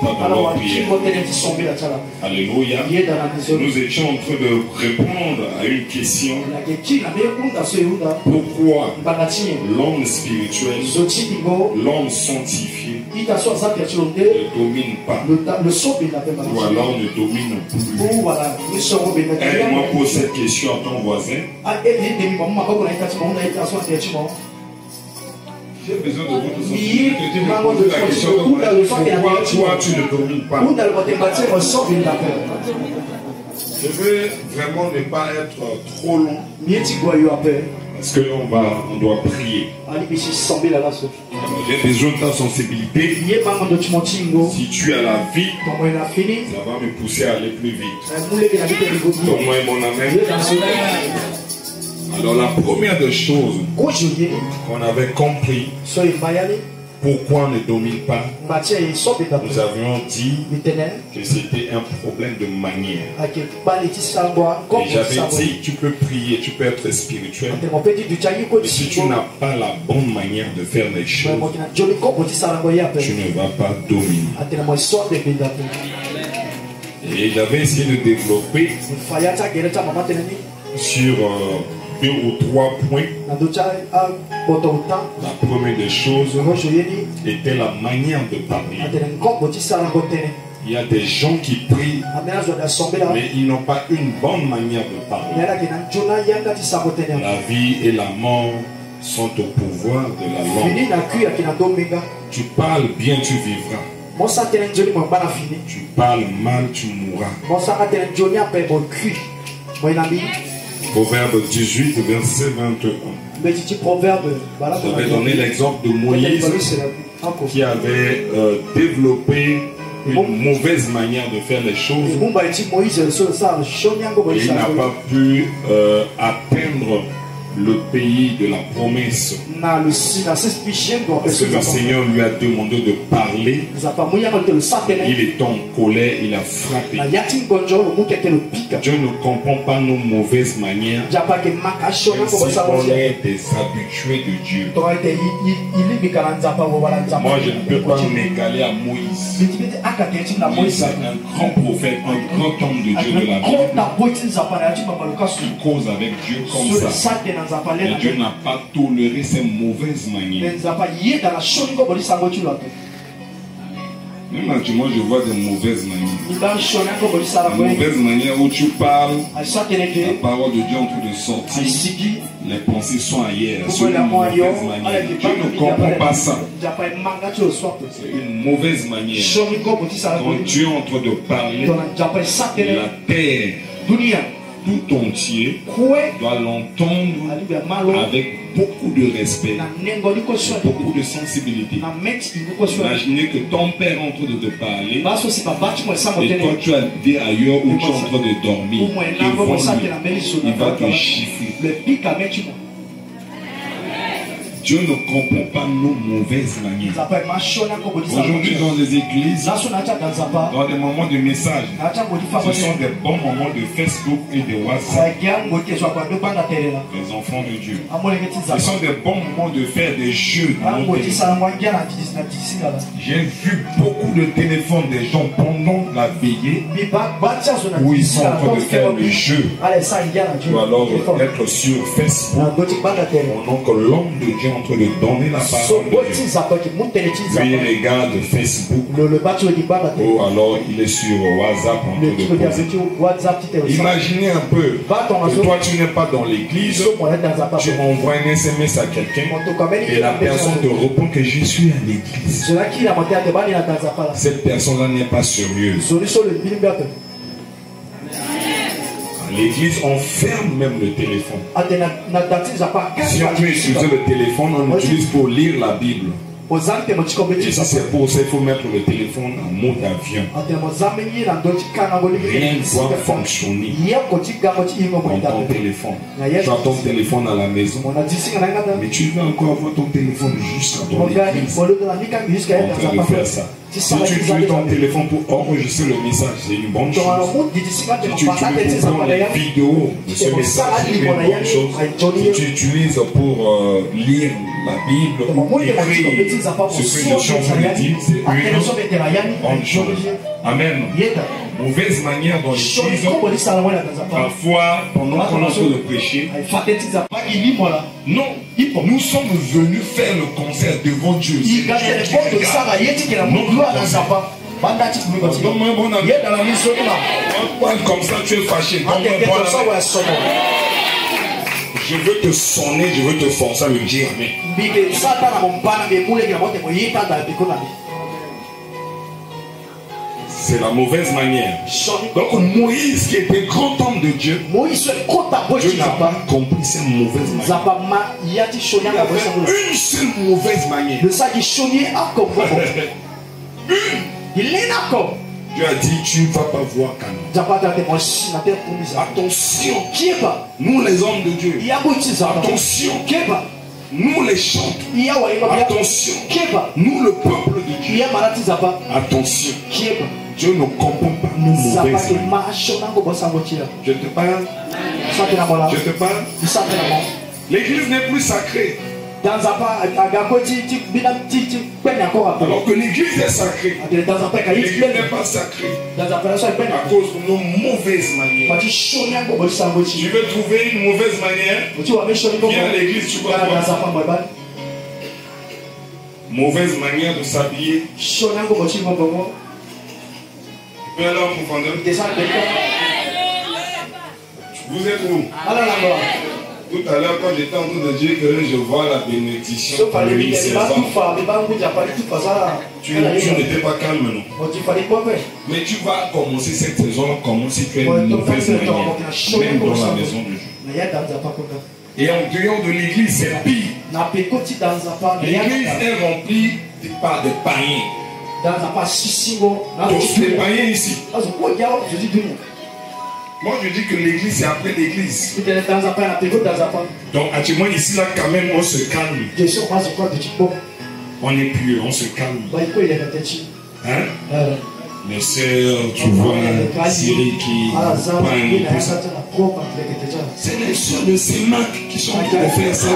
dans leur prière. Alléluia. Nous étions en train de répondre à une question. Pourquoi l'homme spirituel, l'homme sanctifié ne domine pas, ou alors ne domine plus? Aide-moi pose cette question à ton voisin. J'ai besoin de votre sensibilité. Tu me poses la question pourquoi toi tu ne domines pas? Je veux vraiment ne pas être trop long. Parce qu'on doit prier. J'ai besoin de ta sensibilité. Si tu as la vie, ça va me pousser à aller plus vite. Donne-moi mon amen. Alors la première des choses qu'on avait compris, pourquoi on ne domine pas, nous avions dit que c'était un problème de manière. Et j'avais dit, tu peux prier, tu peux être spirituel, mais si tu n'as pas la bonne manière de faire les choses, tu ne vas pas dominer. Et j'avais essayé de développer sur 2 ou 3 points. La première des choses était la manière de parler. Il y a des gens qui prient, mais ils n'ont pas une bonne manière de parler. La vie et la mort sont au pouvoir de la langue. Tu parles bien, tu vivras. Tu parles mal, tu mourras. Proverbe 18, verset 21. Je vais donner l'exemple de Moïse qui avait développé une mauvaise manière de faire les choses. Et il n'a pas pu atteindre le pays de la promesse. Parce que le Seigneur lui a demandé de parler. Il est en colère, il a frappé. Dieu ne comprend pas nos mauvaises manières. Même si on est des habitués de Dieu. Moi je ne peux pas m'égaler à Moïse. Moïse est un grand prophète, un grand homme de Dieu de la Bible. Il cause avec Dieu comme ça. Mais Dieu n'a pas toléré ces mauvaises manières. Même moi je vois des mauvaises manières. Des mauvaises manières où tu parles, la parole de Dieu en train de sortir, les pensées sont ailleurs. C'est une mauvaise manière. Dieu ne comprend pas ça. C'est une mauvaise manière. Quand Dieu est en train de parler, la terre tout entier doit l'entendre avec beaucoup de respect, beaucoup de sensibilité. Imaginez que ton père est en train de te parler et toi tu as dit ailleurs où tu es en train de dormir. Il va te chiffrer. Dieu ne comprend pas nos mauvaises manières. Aujourd'hui dans les églises, dans des moments de message, ce sont des bons moments de Facebook et de WhatsApp. Les enfants de Dieu. Ce sont des bons moments de faire des jeux. J'ai vu beaucoup de téléphones des gens pendant la veillée où ils sont en train de faire des jeux. Ou alors être sur Facebook pendant que l'homme de Dieu en train de donner la parole de Dieu. Lui il regarde Facebook. Ou alors il est sur WhatsApp en train de poser. Imaginez un peu que toi tu n'es pas dans l'église, tu envoies un SMS à quelqu'un et la personne te répond que je suis à l'église. Cette personne-là n'est pas sérieuse. L'église, on ferme même le téléphone. Si on peut utiliser le téléphone, on l'utilise pour lire la Bible. Et ça c'est pour ça qu'il faut mettre le téléphone en mode avion. Rien ne doit fonctionner dans ton téléphone. Tu as ton téléphone à la maison, mais tu veux encore avoir ton téléphone juste dans l'église. On peut faire ça. Si tu utilises ton téléphone pour enregistrer le message, c'est une bonne chose. Si tu utilises pour prendre les vidéos de ce message, c'est une bonne chose. Si tu utilises pour lire la Bible écrit ce que je suis en train de dire, c'est une chose. Amen. Mauvaise manière dans l'église, parfois, pendant qu'on est en train de prêcher, non, nous sommes venus faire le concert devant Dieu. Comme ça, tu es fâché. Je veux te sonner, je veux te forcer à me dire amen. C'est la mauvaise manière. Donc Moïse, qui était grand homme de Dieu, Dieu n'a pas compris cette mauvaise manière. Il y avait une seule mauvaise manière. Dieu a dit, tu ne vas pas voir Canaan. Attention, nous les hommes de Dieu. Attention, nous les chantres. Attention, nous le peuple de Dieu. Attention, Dieu ne comprend pas nos mauvaises manières. Je te parle. Je te parle. L'église n'est plus sacrée. Alors que l'église est sacrée, l'église n'est pas sacrée à cause de nos mauvaises manières. Tu veux trouver une mauvaise manière? Viens à l'église, tu vas voir. Mauvaise manière de s'habiller. Tu peux aller en profondeur. Vous êtes où? Tout à l'heure, quand j'étais en train de dire que je vois la bénédiction, tu n'étais pas calme, non? Mais tu vas commencer cette saison comme si tu es une mauvaise manière, même dans la maison de Dieu. Et en dehors de l'église, c'est pire. L'église est remplie par des païens. Donc, les païens ici. Moi je dis que l'église c'est après l'église. Donc actuellement ici là quand même on se calme. On est pieux, on se calme. Hein? Mes sœurs, tu vois, Syrie qui prend un peu ça. C'est les sœurs de Sémac qui sont en train de faire ça.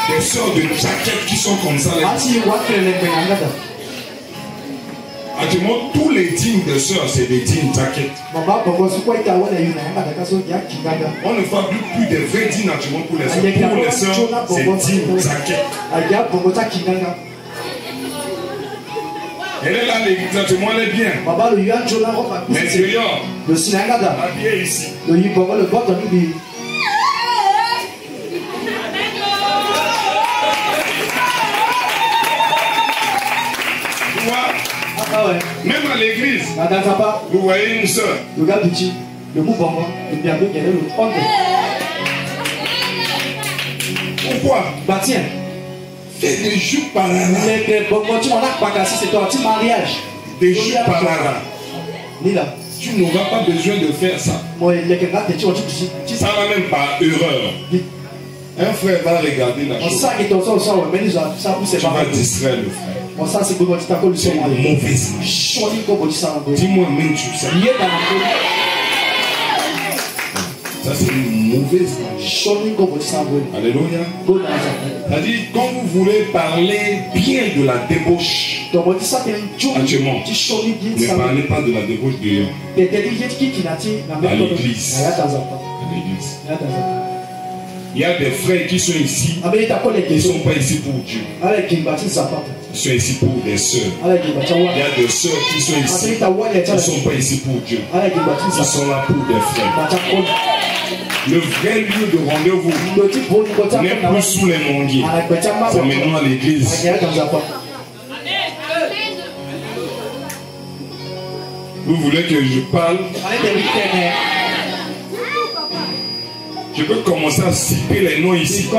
Des sœurs de jaquette qui sont comme ça. Actuellement, tous les dîmes de sœurs, c'est des dîmes jaquettes. On ne fait plus des vrais dîmes actuellement pour les sœurs. Pour les sœurs, c'est dîmes jaquettes. Elle est là, l'église, actuellement, elle est bien. Mais dehors, habillée ici. Même à l'église, vous voyez une soeur. Pourquoi? Fais des jours par là. Des jours par là. Tu n'auras pas besoin de faire ça. Ça va même par erreur. Un frère va regarder la chose. Tu vas distraire le frère. C'est une mauvaise manière. Dis-moi même tu sais. Ça c'est une mauvaise manière. Alléluia. C'est-à-dire quand vous voulez parler bien de la débauche, actuellement, ne parlez pas de la débauche dehors. À l'église. Il y a des frères qui sont ici, ils ne sont pas ici pour Dieu. Ils sont ici pour des sœurs. Il y a des sœurs qui sont ici, ils ne sont pas ici pour Dieu. Ils sont là pour des frères. Le vrai lieu de rendez-vous n'est plus sous les manguiers. C'est maintenant à l'église. Vous voulez que je parle? Je peux commencer à citer les noms ici.